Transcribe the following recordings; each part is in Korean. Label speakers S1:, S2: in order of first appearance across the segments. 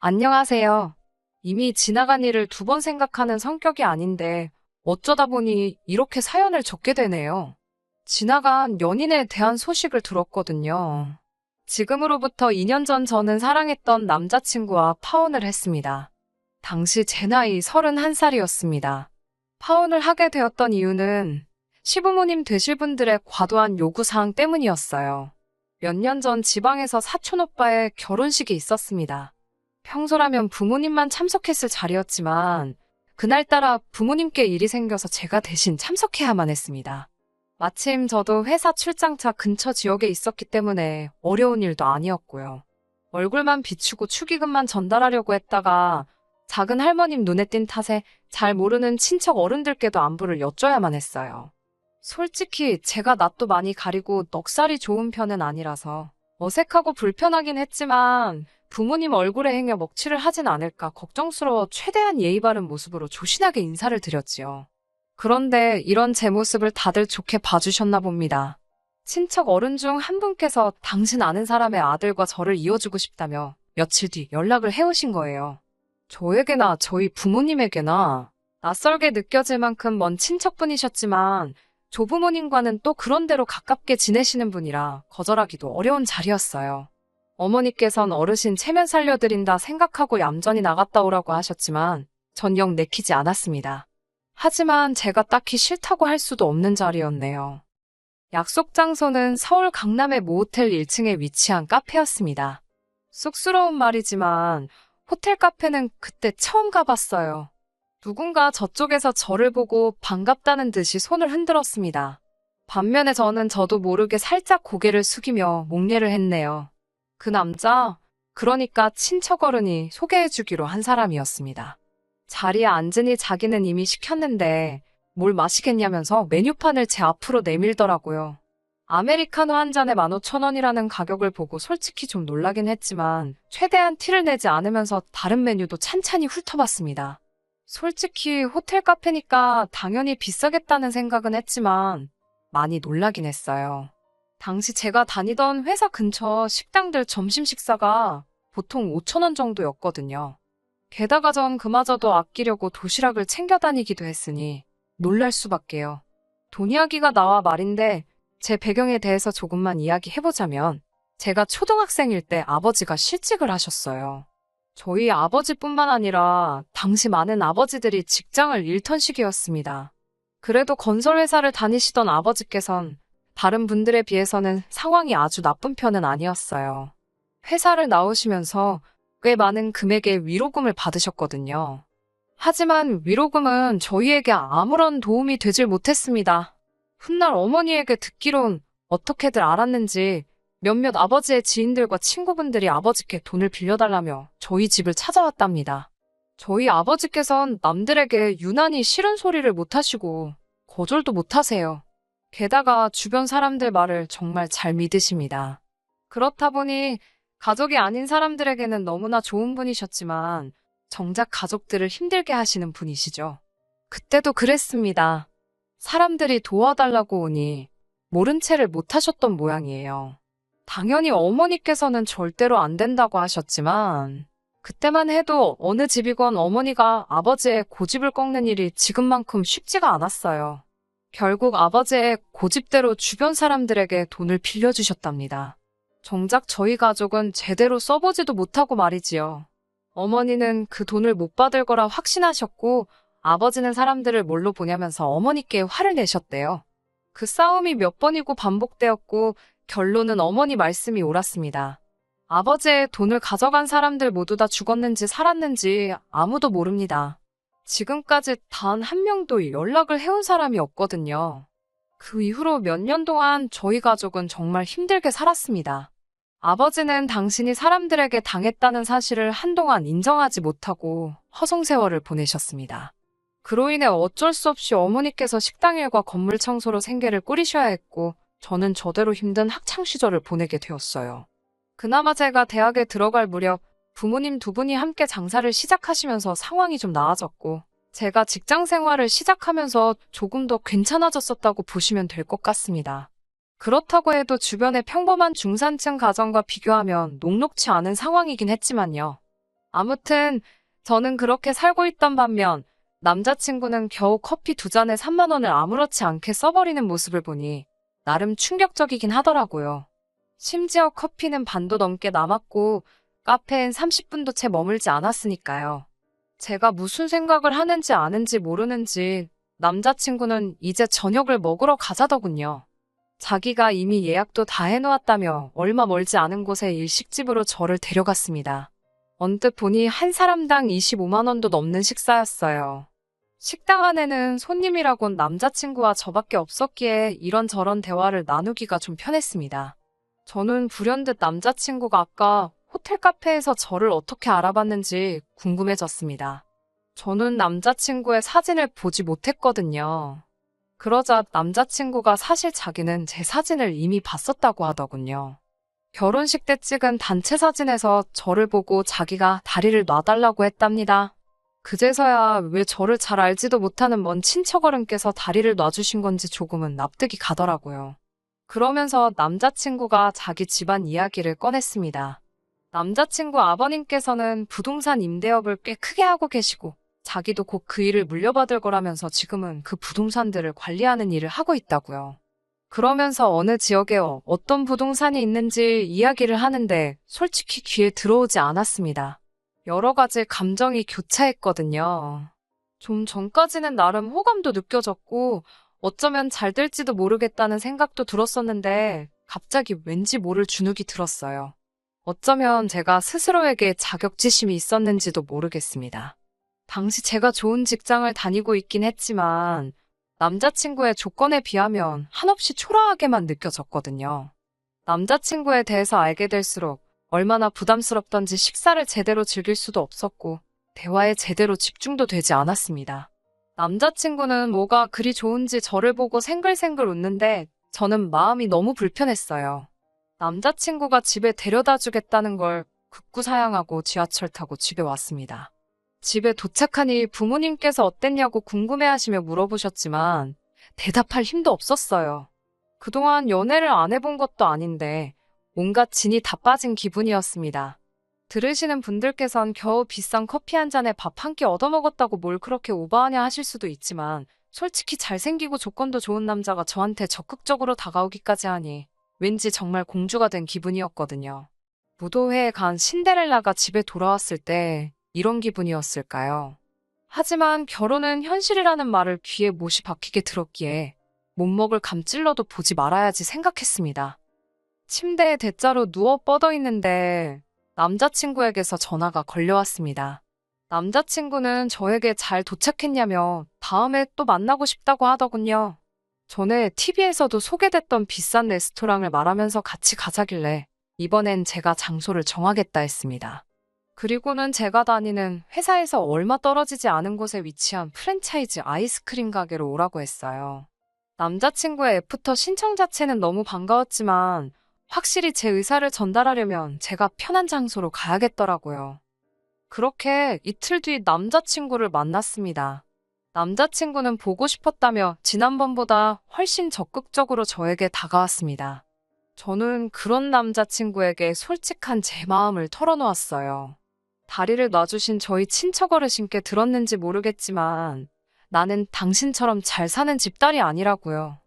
S1: 안녕하세요. 이미 지나간 일을 두 번 생각하는 성격이 아닌데 어쩌다 보니 이렇게 사연을 적게 되네요. 지나간 연인에 대한 소식을 들었거든요. 지금으로부터 2년 전 저는 사랑했던 남자친구와 파혼을 했습니다. 당시 제 나이 31살이었습니다. 파혼을 하게 되었던 이유는 시부모님 되실 분들의 과도한 요구사항 때문이었어요. 몇 년 전 지방에서 사촌오빠의 결혼식이 있었습니다. 평소라면 부모님만 참석했을 자리였지만 그날따라 부모님께 일이 생겨서 제가 대신 참석해야만 했습니다. 마침 저도 회사 출장차 근처 지역에 있었기 때문에 어려운 일도 아니었고요. 얼굴만 비추고 축의금만 전달하려고 했다가 작은 할머님 눈에 띈 탓에 잘 모르는 친척 어른들께도 안부를 여쭤야만 했어요. 솔직히 제가 낯도 많이 가리고 넉살이 좋은 편은 아니라서 어색하고 불편하긴 했지만 부모님 얼굴에 행여 먹칠을 하진 않을까 걱정스러워 최대한 예의 바른 모습으로 조신하게 인사를 드렸지요. 그런데 이런 제 모습을 다들 좋게 봐주셨나 봅니다. 친척 어른 중 한 분께서 당신 아는 사람의 아들과 저를 이어주고 싶다며 며칠 뒤 연락을 해오신 거예요. 저에게나 저희 부모님에게나 낯설게 느껴질 만큼 먼 친척분이셨지만 조부모님과는 또 그런대로 가깝게 지내시는 분이라 거절하기도 어려운 자리였어요. 어머니께선 어르신 체면 살려드린다 생각하고 얌전히 나갔다 오라고 하셨지만 전 영 내키지 않았습니다. 하지만 제가 딱히 싫다고 할 수도 없는 자리였네요. 약속 장소는 서울 강남의 모호텔 1층에 위치한 카페였습니다. 쑥스러운 말이지만 호텔 카페는 그때 처음 가봤어요. 누군가 저쪽에서 저를 보고 반갑다는 듯이 손을 흔들었습니다. 반면에 저도 모르게 살짝 고개를 숙이며 목례를 했네요. 그 남자, 그러니까 친척 어른이 소개해주기로 한 사람이었습니다. 자리에 앉으니 자기는 이미 시켰는데 뭘 마시겠냐면서 메뉴판을 제 앞으로 내밀더라고요. 아메리카노 한 잔에 15,000원이라는 가격을 보고 솔직히 좀 놀라긴 했지만 최대한 티를 내지 않으면서 다른 메뉴도 찬찬히 훑어봤습니다. 솔직히 호텔 카페니까 당연히 비싸겠다는 생각은 했지만 많이 놀라긴 했어요. 당시 제가 다니던 회사 근처 식당들 점심 식사가 보통 5,000원 정도였거든요. 게다가 전 그마저도 아끼려고 도시락을 챙겨 다니기도 했으니 놀랄 수밖에요. 돈 이야기가 나와 말인데 제 배경에 대해서 조금만 이야기해보자면 제가 초등학생일 때 아버지가 실직을 하셨어요. 저희 아버지뿐만 아니라 당시 많은 아버지들이 직장을 잃던 시기였습니다. 그래도 건설회사를 다니시던 아버지께선 다른 분들에 비해서는 상황이 아주 나쁜 편은 아니었어요. 회사를 나오시면서 꽤 많은 금액의 위로금을 받으셨거든요. 하지만 위로금은 저희에게 아무런 도움이 되질 못했습니다. 훗날 어머니에게 듣기론 어떻게들 알았는지 몇몇 아버지의 지인들과 친구분들이 아버지께 돈을 빌려달라며 저희 집을 찾아왔답니다. 저희 아버지께선 남들에게 유난히 싫은 소리를 못하시고 거절도 못하세요. 게다가 주변 사람들 말을 정말 잘 믿으십니다. 그렇다 보니 가족이 아닌 사람들에게는 너무나 좋은 분이셨지만 정작 가족들을 힘들게 하시는 분이시죠. 그때도 그랬습니다. 사람들이 도와달라고 오니 모른 채를 못하셨던 모양이에요. 당연히 어머니께서는 절대로 안 된다고 하셨지만 그때만 해도 어느 집이건 어머니가 아버지의 고집을 꺾는 일이 지금만큼 쉽지가 않았어요. 결국 아버지의 고집대로 주변 사람들에게 돈을 빌려주셨답니다. 정작 저희 가족은 제대로 써보지도 못하고 말이지요. 어머니는 그 돈을 못 받을 거라 확신하셨고 아버지는 사람들을 뭘로 보냐면서 어머니께 화를 내셨대요. 그 싸움이 몇 번이고 반복되었고 결론은 어머니 말씀이 옳았습니다. 아버지의 돈을 가져간 사람들 모두 다 죽었는지 살았는지 아무도 모릅니다. 지금까지 단 한 명도 연락을 해온 사람이 없거든요. 그 이후로 몇 년 동안 저희 가족은 정말 힘들게 살았습니다. 아버지는 당신이 사람들에게 당했다는 사실을 한동안 인정하지 못하고 허송세월을 보내셨습니다. 그로 인해 어쩔 수 없이 어머니께서 식당 일과 건물 청소로 생계를 꾸리셔야 했고 저는 저대로 힘든 학창시절을 보내게 되었어요. 그나마 제가 대학에 들어갈 무렵 부모님 두 분이 함께 장사를 시작하시면서 상황이 좀 나아졌고 제가 직장 생활을 시작하면서 조금 더 괜찮아졌었다고 보시면 될 것 같습니다. 그렇다고 해도 주변의 평범한 중산층 가정과 비교하면 녹록치 않은 상황이긴 했지만요. 아무튼 저는 그렇게 살고 있던 반면 남자친구는 겨우 커피 2잔에 3만 원을 아무렇지 않게 써버리는 모습을 보니 나름 충격적이긴 하더라고요. 심지어 커피는 반도 넘게 남았고 카페엔 30분도 채 머물지 않았으니까요. 제가 무슨 생각을 하는지 아는지 모르는지 남자친구는 이제 저녁을 먹으러 가자더군요. 자기가 이미 예약도 다 해놓았다며 얼마 멀지 않은 곳의 일식집으로 저를 데려갔습니다. 언뜻 보니 한 사람당 25만 원도 넘는 식사였어요. 식당 안에는 손님이라곤 남자친구와 저밖에 없었기에 이런저런 대화를 나누기가 좀 편했습니다. 저는 불현듯 남자친구가 아까 호텔 카페에서 저를 어떻게 알아봤는지 궁금해졌습니다. 저는 남자친구의 사진을 보지 못했거든요. 그러자 남자친구가 사실 자기는 제 사진을 이미 봤었다고 하더군요. 결혼식 때 찍은 단체 사진에서 저를 보고 자기가 다리를 놔달라고 했답니다. 그제서야 왜 저를 잘 알지도 못하는 먼 친척어른께서 다리를 놔주신 건지 조금은 납득이 가더라고요. 그러면서 남자친구가 자기 집안 이야기를 꺼냈습니다. 남자친구 아버님께서는 부동산 임대업을 꽤 크게 하고 계시고 자기도 곧 그 일을 물려받을 거라면서 지금은 그 부동산들을 관리하는 일을 하고 있다고요. 그러면서 어느 지역에 어떤 부동산이 있는지 이야기를 하는데 솔직히 귀에 들어오지 않았습니다. 여러 가지 감정이 교차했거든요. 좀 전까지는 나름 호감도 느껴졌고 어쩌면 잘 될지도 모르겠다는 생각도 들었었는데 갑자기 왠지 모를 주눅이 들었어요. 어쩌면 제가 스스로에게 자격지심이 있었는지도 모르겠습니다. 당시 제가 좋은 직장을 다니고 있긴 했지만 남자친구의 조건에 비하면 한없이 초라하게만 느껴졌거든요. 남자친구에 대해서 알게 될수록 얼마나 부담스럽던지 식사를 제대로 즐길 수도 없었고 대화에 제대로 집중도 되지 않았습니다. 남자친구는 뭐가 그리 좋은지 저를 보고 생글생글 웃는데 저는 마음이 너무 불편했어요. 남자친구가 집에 데려다 주겠다는 걸 극구사양하고 지하철 타고 집에 왔습니다. 집에 도착하니 부모님께서 어땠냐고 궁금해하시며 물어보셨지만 대답할 힘도 없었어요. 그동안 연애를 안 해본 것도 아닌데 온갖 진이 다 빠진 기분이었습니다. 들으시는 분들께선 겨우 비싼 커피 한 잔에 밥 한 끼 얻어먹었다고 뭘 그렇게 오버하냐 하실 수도 있지만 솔직히 잘생기고 조건도 좋은 남자가 저한테 적극적으로 다가오기까지 하니 왠지 정말 공주가 된 기분이었거든요. 무도회에 간 신데렐라가 집에 돌아왔을 때 이런 기분이었을까요? 하지만 결혼은 현실이라는 말을 귀에 못이 박히게 들었기에 못 먹을 감 찔러도 보지 말아야지 생각했습니다. 침대에 대자로 누워 뻗어 있는데 남자친구에게서 전화가 걸려왔습니다. 남자친구는 저에게 잘 도착했냐며 다음에 또 만나고 싶다고 하더군요. 전에 TV에서도 소개됐던 비싼 레스토랑을 말하면서 같이 가자길래 이번엔 제가 장소를 정하겠다 했습니다. 그리고는 제가 다니는 회사에서 얼마 떨어지지 않은 곳에 위치한 프랜차이즈 아이스크림 가게로 오라고 했어요. 남자친구의 애프터 신청 자체는 너무 반가웠지만 확실히 제 의사를 전달하려면 제가 편한 장소로 가야겠더라고요. 그렇게 이틀 뒤 남자친구를 만났습니다. 남자친구는 보고 싶었다며 지난번보다 훨씬 적극적으로 저에게 다가왔습니다. 저는 그런 남자친구에게 솔직한 제 마음을 털어놓았어요. 다리를 놔주신 저희 친척 어르신께 들었는지 모르겠지만 나는 당신처럼 잘 사는 집딸이 아니라고요.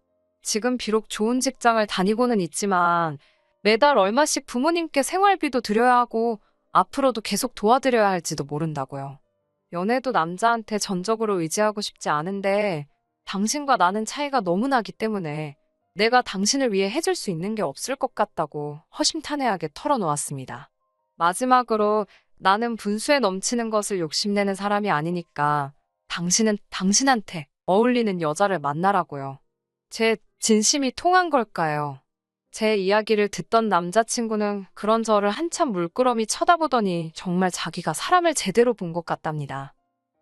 S1: 지금 비록 좋은 직장을 다니고는 있지만 매달 얼마씩 부모님께 생활비도 드려야 하고 앞으로도 계속 도와드려야 할지도 모른다고요. 연애도 남자한테 전적으로 의지하고 싶지 않은데 당신과 나는 차이가 너무 나기 때문에 내가 당신을 위해 해줄 수 있는 게 없을 것 같다고 허심탄회하게 털어놓았습니다. 마지막으로 나는 분수에 넘치는 것을 욕심내는 사람이 아니니까 당신은 당신한테 어울리는 여자를 만나라고요. 제 진심이 통한 걸까요? 제 이야기를 듣던 남자친구는 그런 저를 한참 물끄러미 쳐다보더니 정말 자기가 사람을 제대로 본 것 같답니다.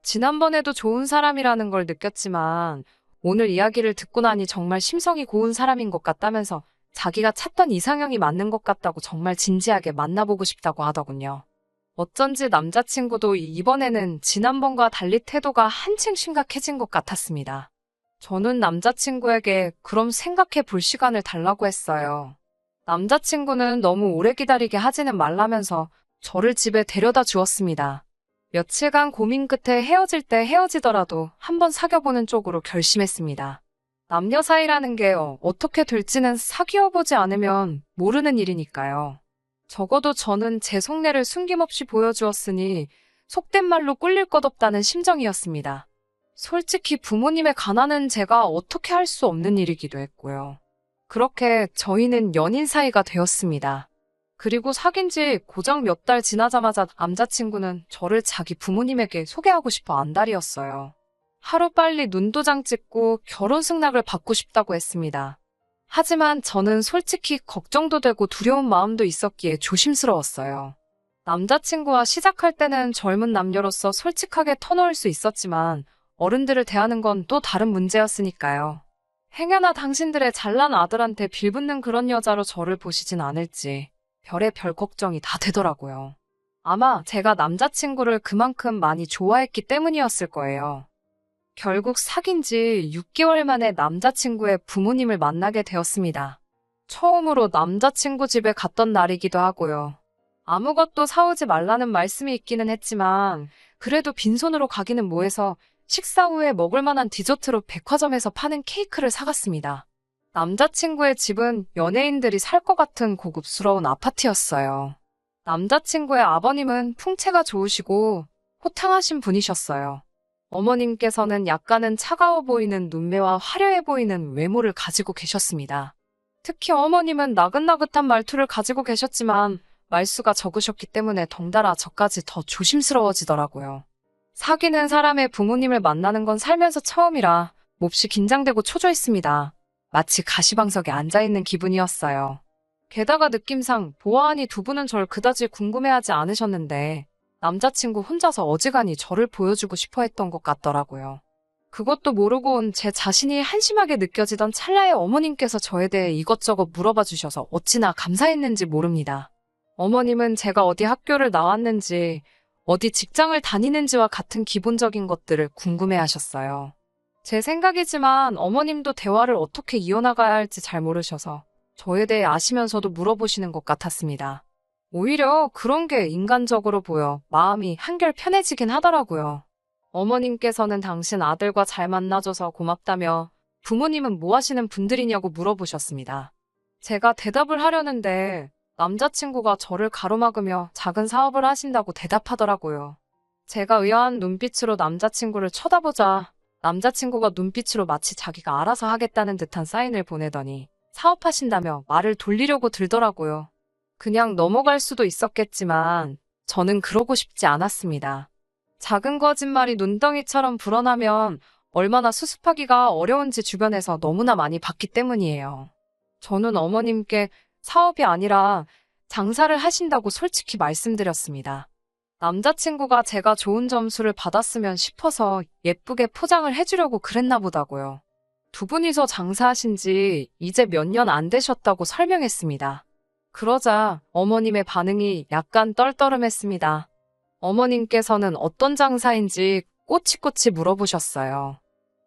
S1: 지난번에도 좋은 사람이라는 걸 느꼈지만 오늘 이야기를 듣고 나니 정말 심성이 고운 사람인 것 같다면서 자기가 찾던 이상형이 맞는 것 같다고 정말 진지하게 만나보고 싶다고 하더군요. 어쩐지 남자친구도 이번에는 지난번과 달리 태도가 한층 심각해진 것 같았습니다. 저는 남자친구에게 그럼 생각해 볼 시간을 달라고 했어요. 남자친구는 너무 오래 기다리게 하지는 말라면서 저를 집에 데려다 주었습니다. 며칠간 고민 끝에 헤어질 때 헤어지더라도 한번 사귀어보는 쪽으로 결심했습니다. 남녀 사이라는 게 어떻게 될지는 사귀어보지 않으면 모르는 일이니까요. 적어도 저는 제 속내를 숨김없이 보여주었으니 속된 말로 꿀릴 것 없다는 심정이었습니다. 솔직히 부모님의 가난은 제가 어떻게 할 수 없는 일이기도 했고요. 그렇게 저희는 연인 사이가 되었습니다. 그리고 사귄 지 고작 몇 달 지나자마자 남자친구는 저를 자기 부모님에게 소개하고 싶어 안달이었어요. 하루빨리 눈도장 찍고 결혼 승낙을 받고 싶다고 했습니다. 하지만 저는 솔직히 걱정도 되고 두려운 마음도 있었기에 조심스러웠어요. 남자친구와 시작할 때는 젊은 남녀로서 솔직하게 터놓을 수 있었지만 어른들을 대하는 건 또 다른 문제였으니까요. 행여나 당신들의 잘난 아들한테 빌붙는 그런 여자로 저를 보시진 않을지 별의 별 걱정이 다 되더라고요. 아마 제가 남자친구를 그만큼 많이 좋아했기 때문이었을 거예요. 결국 사귄 지 6개월 만에 남자친구의 부모님을 만나게 되었습니다. 처음으로 남자친구 집에 갔던 날이기도 하고요. 아무것도 사오지 말라는 말씀이 있기는 했지만 그래도 빈손으로 가기는 뭐해서 식사 후에 먹을 만한 디저트로 백화점에서 파는 케이크를 사갔습니다. 남자친구의 집은 연예인들이 살 것 같은 고급스러운 아파트였어요. 남자친구의 아버님은 풍채가 좋으시고 호탕하신 분이셨어요. 어머님께서는 약간은 차가워 보이는 눈매와 화려해 보이는 외모를 가지고 계셨습니다. 특히 어머님은 나긋나긋한 말투를 가지고 계셨지만 말수가 적으셨기 때문에 덩달아 저까지 더 조심스러워지더라고요. 사귀는 사람의 부모님을 만나는 건 살면서 처음이라 몹시 긴장되고 초조했습니다. 마치 가시방석에 앉아있는 기분이었어요. 게다가 느낌상 보아하니 두 분은 절 그다지 궁금해하지 않으셨는데 남자친구 혼자서 어지간히 저를 보여주고 싶어 했던 것 같더라고요. 그것도 모르고 온 제 자신이 한심하게 느껴지던 찰나에 어머님께서 저에 대해 이것저것 물어봐 주셔서 어찌나 감사했는지 모릅니다. 어머님은 제가 어디 학교를 나왔는지, 어디 직장을 다니는지와 같은 기본적인 것들을 궁금해 하셨어요. 제 생각이지만 어머님도 대화를 어떻게 이어나가야 할지 잘 모르셔서 저에 대해 아시면서도 물어보시는 것 같았습니다. 오히려 그런 게 인간적으로 보여 마음이 한결 편해지긴 하더라고요. 어머님께서는 당신 아들과 잘 만나줘서 고맙다며 부모님은 뭐 하시는 분들이냐고 물어보셨습니다. 제가 대답을 하려는데 남자친구가 저를 가로막으며 작은 사업을 하신다고 대답하더라고요. 제가 의아한 눈빛으로 남자친구를 쳐다보자 남자친구가 눈빛으로 마치 자기가 알아서 하겠다는 듯한 사인을 보내더니 사업하신다며 말을 돌리려고 들더라고요. 그냥 넘어갈 수도 있었겠지만 저는 그러고 싶지 않았습니다. 작은 거짓말이 눈덩이처럼 불어나면 얼마나 수습하기가 어려운지 주변에서 너무나 많이 봤기 때문이에요. 저는 어머님께 사업이 아니라 장사를 하신다고 솔직히 말씀드렸습니다. 남자친구가 제가 좋은 점수를 받았으면 싶어서 예쁘게 포장을 해주려고 그랬나 보다고요. 두 분이서 장사하신 지 이제 몇 년 안 되셨다고 설명했습니다. 그러자 어머님의 반응이 약간 떨떠름했습니다. 어머님께서는 어떤 장사인지 꼬치꼬치 물어보셨어요.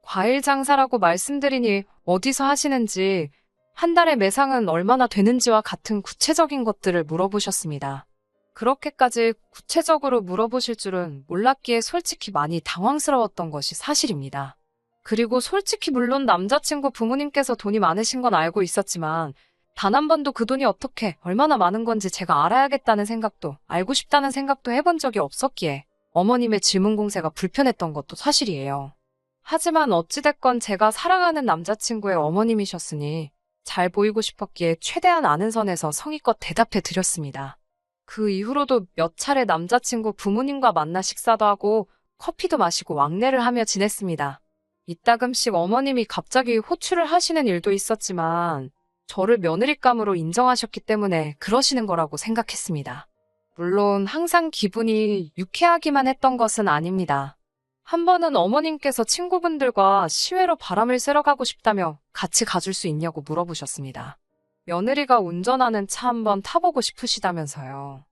S1: 과일 장사라고 말씀드리니 어디서 하시는지, 한 달에 매상은 얼마나 되는지와 같은 구체적인 것들을 물어보셨습니다. 그렇게까지 구체적으로 물어보실 줄은 몰랐기에 솔직히 많이 당황스러웠던 것이 사실입니다. 그리고 솔직히 물론 남자친구 부모님께서 돈이 많으신 건 알고 있었지만 단 한 번도 그 돈이 어떻게 얼마나 많은 건지 제가 알아야겠다는 생각도 알고 싶다는 생각도 해본 적이 없었기에 어머님의 질문 공세가 불편했던 것도 사실이에요. 하지만 어찌됐건 제가 사랑하는 남자친구의 어머님이셨으니 잘 보이고 싶었기에 최대한 아는 선에서 성의껏 대답해 드렸습니다. 그 이후로도 몇 차례 남자친구 부모님과 만나 식사도 하고 커피도 마시고 왕래를 하며 지냈습니다. 이따금씩 어머님이 갑자기 호출을 하시는 일도 있었지만 저를 며느리감으로 인정하셨기 때문에 그러시는 거라고 생각했습니다. 물론 항상 기분이 유쾌하기만 했던 것은 아닙니다. 한 번은 어머님께서 친구분들과 시외로 바람을 쐬러 가고 싶다며 같이 가줄 수 있냐고 물어보셨습니다. 며느리가 운전하는 차 한번 타보고 싶으시다면서요.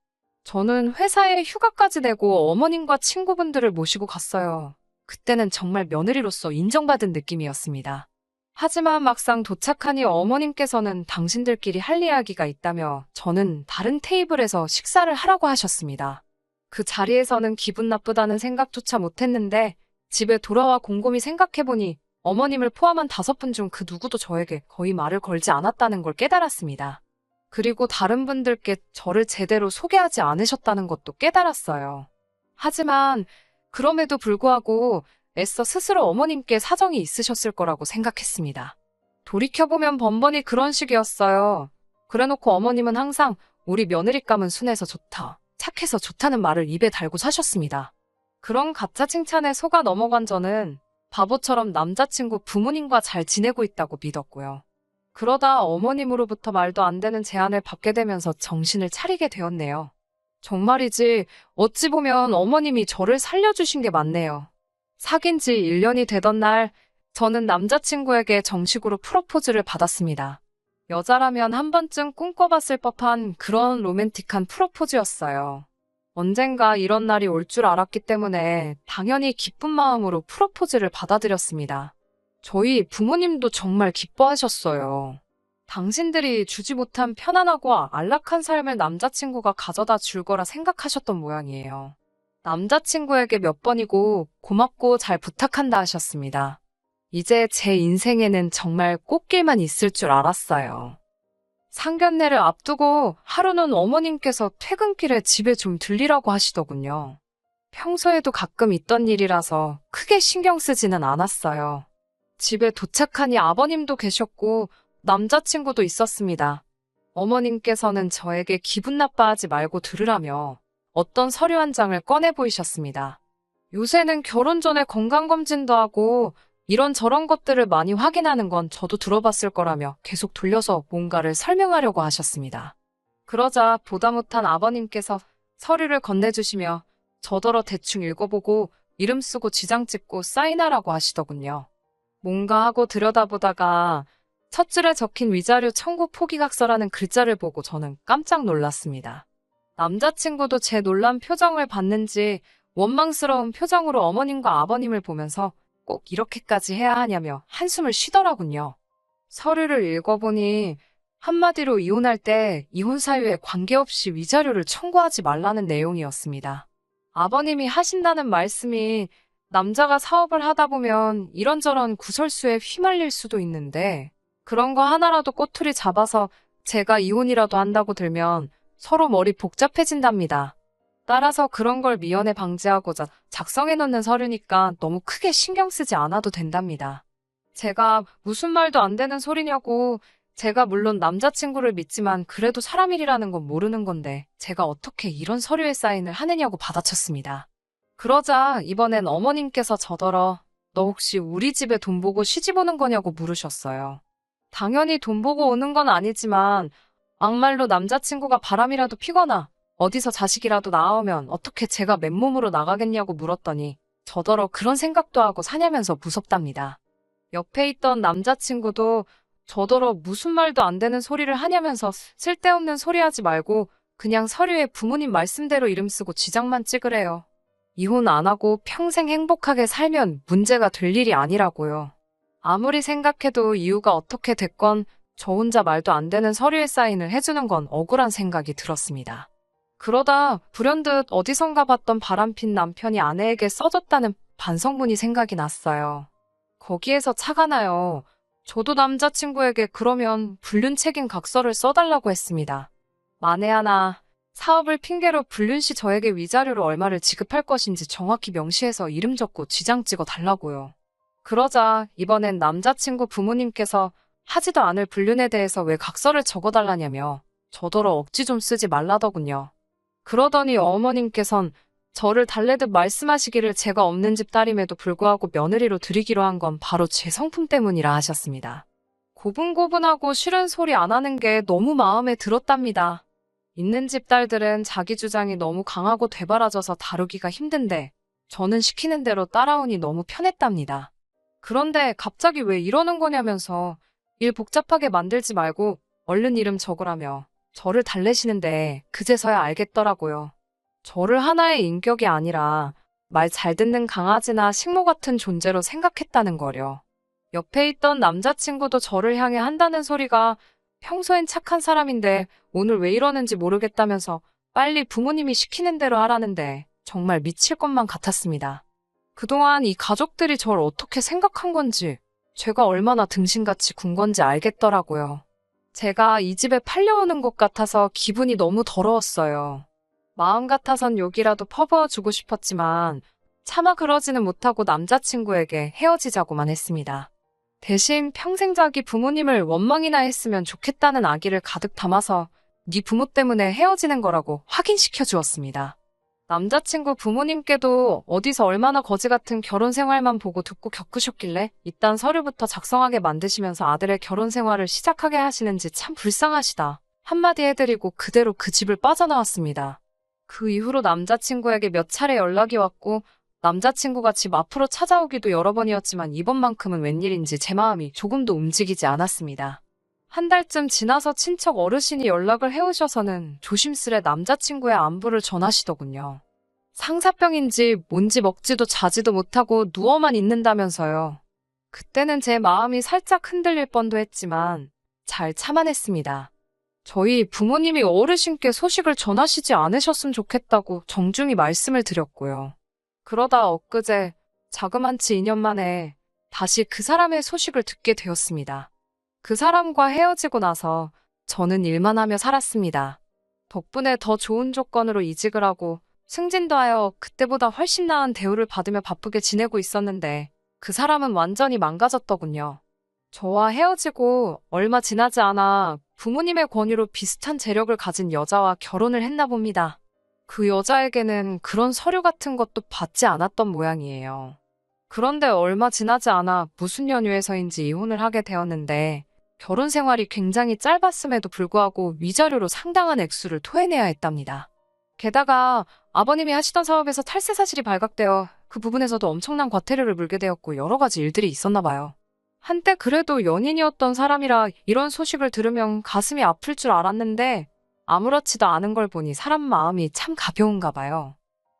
S1: 저는 회사에 휴가까지 내고 어머님과 친구분들을 모시고 갔어요. 그때는 정말 며느리로서 인정받은 느낌이었습니다. 하지만 막상 도착하니 어머님께서는 당신들끼리 할 이야기가 있다며 저는 다른 테이블에서 식사를 하라고 하셨습니다. 그 자리에서는 기분 나쁘다는 생각조차 못했는데 집에 돌아와 곰곰이 생각해보니 어머님을 포함한 5분 중 그 누구도 저에게 거의 말을 걸지 않았다는 걸 깨달았습니다. 그리고 다른 분들께 저를 제대로 소개하지 않으셨다는 것도 깨달았어요. 하지만 그럼에도 불구하고 애써 스스로 어머님께 사정이 있으셨을 거라고 생각했습니다. 돌이켜보면 번번이 그런 식이었어요. 그래놓고 어머님은 항상 우리 며느리감은 순해서 좋다, 착해서 좋다는 말을 입에 달고 사셨습니다. 그런 가짜 칭찬에 속아 넘어간 저는 바보처럼 남자친구 부모님과 잘 지내고 있다고 믿었고요. 그러다 어머님으로부터 말도 안 되는 제안을 받게 되면서 정신을 차리게 되었네요. 정말이지 어찌 보면 어머님이 저를 살려주신 게 맞네요. 사귄 지 1년이 되던 날 저는 남자친구에게 정식으로 프로포즈를 받았습니다. 여자라면 한 번쯤 꿈꿔봤을 법한 그런 로맨틱한 프로포즈였어요. 언젠가 이런 날이 올 줄 알았기 때문에 당연히 기쁜 마음으로 프로포즈를 받아들였습니다. 저희 부모님도 정말 기뻐하셨어요. 당신들이 주지 못한 편안하고 안락한 삶을 남자친구가 가져다 줄 거라 생각하셨던 모양이에요. 남자친구에게 몇 번이고 고맙고 잘 부탁한다 하셨습니다. 이제 제 인생에는 정말 꽃길만 있을 줄 알았어요. 상견례를 앞두고 하루는 어머님께서 퇴근길에 집에 좀 들리라고 하시더군요. 평소에도 가끔 있던 일이라서 크게 신경 쓰지는 않았어요. 집에 도착하니 아버님도 계셨고 남자친구도 있었습니다. 어머님께서는 저에게 기분 나빠하지 말고 들으라며 어떤 서류 한 장을 꺼내 보이셨습니다. 요새는 결혼 전에 건강검진도 하고 이런저런 것들을 많이 확인하는 건 저도 들어봤을 거라며 계속 돌려서 뭔가를 설명하려고 하셨습니다. 그러자 보다 못한 아버님께서 서류를 건네주시며 저더러 대충 읽어보고 이름 쓰고 지장 찍고 사인하라고 하시더군요. 뭔가 하고 들여다보다가 첫 줄에 적힌 위자료 청구 포기각서라는 글자를 보고 저는 깜짝 놀랐습니다. 남자친구도 제 놀란 표정을 봤는지 원망스러운 표정으로 어머님과 아버님을 보면서 꼭 이렇게까지 해야 하냐며 한숨을 쉬더라군요. 서류를 읽어보니 한마디로 이혼할 때 이혼 사유에 관계없이 위자료를 청구하지 말라는 내용이었습니다. 아버님이 하신다는 말씀이 남자가 사업을 하다 보면 이런저런 구설수에 휘말릴 수도 있는데 그런 거 하나라도 꼬투리 잡아서 제가 이혼이라도 한다고 들면 서로 머리 복잡해진답니다. 따라서 그런 걸 미연에 방지하고자 작성해놓는 서류니까 너무 크게 신경 쓰지 않아도 된답니다. 제가 무슨 말도 안 되는 소리냐고, 제가 물론 남자친구를 믿지만 그래도 사람 일이라는 건 모르는 건데 제가 어떻게 이런 서류에 사인을 하느냐고 받아쳤습니다. 그러자 이번엔 어머님께서 저더러 너 혹시 우리 집에 돈 보고 시집 오는 거냐고 물으셨어요. 당연히 돈 보고 오는 건 아니지만 막말로 남자친구가 바람이라도 피거나 어디서 자식이라도 나오면 어떻게 제가 맨몸으로 나가겠냐고 물었더니 저더러 그런 생각도 하고 사냐면서 무섭답니다. 옆에 있던 남자친구도 저더러 무슨 말도 안 되는 소리를 하냐면서 쓸데없는 소리 하지 말고 그냥 서류에 부모님 말씀대로 이름 쓰고 지장만 찍으래요. 이혼 안 하고 평생 행복하게 살면 문제가 될 일이 아니라고요. 아무리 생각해도 이유가 어떻게 됐건 저 혼자 말도 안 되는 서류에 사인을 해주는 건 억울한 생각이 들었습니다. 그러다 불현듯 어디선가 봤던 바람핀 남편이 아내에게 써줬다는 반성문이 생각이 났어요. 거기에서 차가 나요. 저도 남자친구에게 그러면 불륜 책임 각서를 써달라고 했습니다. 만에 하나 사업을 핑계로 불륜 시 저에게 위자료로 얼마를 지급할 것인지 정확히 명시해서 이름 적고 지장 찍어 달라고요. 그러자 이번엔 남자친구 부모님께서 하지도 않을 불륜에 대해서 왜 각서를 적어달라냐며 저더러 억지 좀 쓰지 말라더군요. 그러더니 어머님께선 저를 달래듯 말씀하시기를 제가 없는 집 딸임에도 불구하고 며느리로 들이기로 한 건 바로 제 성품 때문이라 하셨습니다. 고분고분하고 싫은 소리 안 하는 게 너무 마음에 들었답니다. 있는 집 딸들은 자기 주장이 너무 강하고 되바라져서 다루기가 힘든데 저는 시키는 대로 따라오니 너무 편했답니다. 그런데 갑자기 왜 이러는 거냐면서 일 복잡하게 만들지 말고 얼른 이름 적으라며 저를 달래시는데 그제서야 알겠더라고요. 저를 하나의 인격이 아니라 말 잘 듣는 강아지나 식모 같은 존재로 생각했다는 거려. 옆에 있던 남자친구도 저를 향해 한다는 소리가 평소엔 착한 사람인데 오늘 왜 이러는지 모르겠다면서 빨리 부모님이 시키는 대로 하라는데 정말 미칠 것만 같았습니다. 그동안 이 가족들이 저를 어떻게 생각한 건지, 제가 얼마나 등신같이 군 건지 알겠더라고요. 제가 이 집에 팔려오는 것 같아서 기분이 너무 더러웠어요. 마음 같아선 욕이라도 퍼부어주고 싶었지만 차마 그러지는 못하고 남자친구에게 헤어지자고만 했습니다. 대신 평생 자기 부모님을 원망이나 했으면 좋겠다는 아기를 가득 담아서 네 부모 때문에 헤어지는 거라고 확인시켜 주었습니다. 남자친구 부모님께도 어디서 얼마나 거지 같은 결혼 생활만 보고 듣고 겪으셨길래 이딴 서류부터 작성하게 만드시면서 아들의 결혼 생활을 시작하게 하시는지 참 불쌍하시다 한마디 해드리고 그대로 그 집을 빠져나왔습니다. 그 이후로 남자친구에게 몇 차례 연락이 왔고 남자친구가 집 앞으로 찾아오기도 여러 번이었지만 이번만큼은 웬일인지 제 마음이 조금도 움직이지 않았습니다. 한 달쯤 지나서 친척 어르신이 연락을 해오셔서는 조심스레 남자친구의 안부를 전하시더군요. 상사병인지 뭔지 먹지도 자지도 못하고 누워만 있는다면서요. 그때는 제 마음이 살짝 흔들릴 뻔도 했지만 잘 참아냈습니다. 저희 부모님이 어르신께 소식을 전하시지 않으셨으면 좋겠다고 정중히 말씀을 드렸고요. 그러다 엊그제 자그만치 2년 만에 다시 그 사람의 소식을 듣게 되었습니다. 그 사람과 헤어지고 나서 저는 일만 하며 살았습니다. 덕분에 더 좋은 조건으로 이직을 하고 승진도 하여 그때보다 훨씬 나은 대우를 받으며 바쁘게 지내고 있었는데 그 사람은 완전히 망가졌더군요. 저와 헤어지고 얼마 지나지 않아 부모님의 권유로 비슷한 재력을 가진 여자와 결혼을 했나 봅니다. 그 여자에게는 그런 서류 같은 것도 받지 않았던 모양이에요. 그런데 얼마 지나지 않아 무슨 연유에서인지 이혼을 하게 되었는데 결혼 생활이 굉장히 짧았음에도 불구하고 위자료로 상당한 액수를 토해내야 했답니다. 게다가 아버님이 하시던 사업에서 탈세 사실이 발각되어 그 부분에서도 엄청난 과태료를 물게 되었고 여러 가지 일들이 있었나 봐요. 한때 그래도 연인이었던 사람이라 이런 소식을 들으면 가슴이 아플 줄 알았는데 아무렇지도 않은 걸 보니 사람 마음이 참 가벼운가 봐요.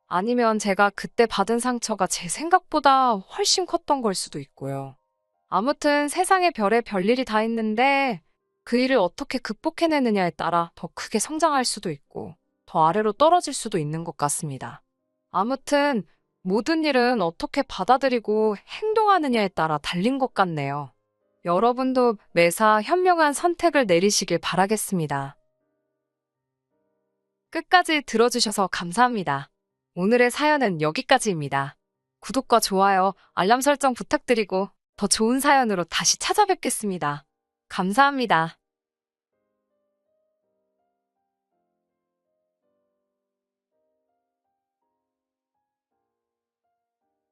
S1: 아니면 제가 그때 받은 상처가 제 생각보다 훨씬 컸던 걸 수도 있고요. 아무튼 세상에 별에 별일이 다 있는데 그 일을 어떻게 극복해내느냐에 따라 더 크게 성장할 수도 있고 더 아래로 떨어질 수도 있는 것 같습니다. 아무튼 모든 일은 어떻게 받아들이고 행동하느냐에 따라 달린 것 같네요. 여러분도 매사 현명한 선택을 내리시길 바라겠습니다. 끝까지 들어주셔서 감사합니다. 오늘의 사연은 여기까지입니다. 구독과 좋아요, 알람 설정 부탁드리고 더 좋은 사연으로 다시 찾아뵙겠습니다. 감사합니다.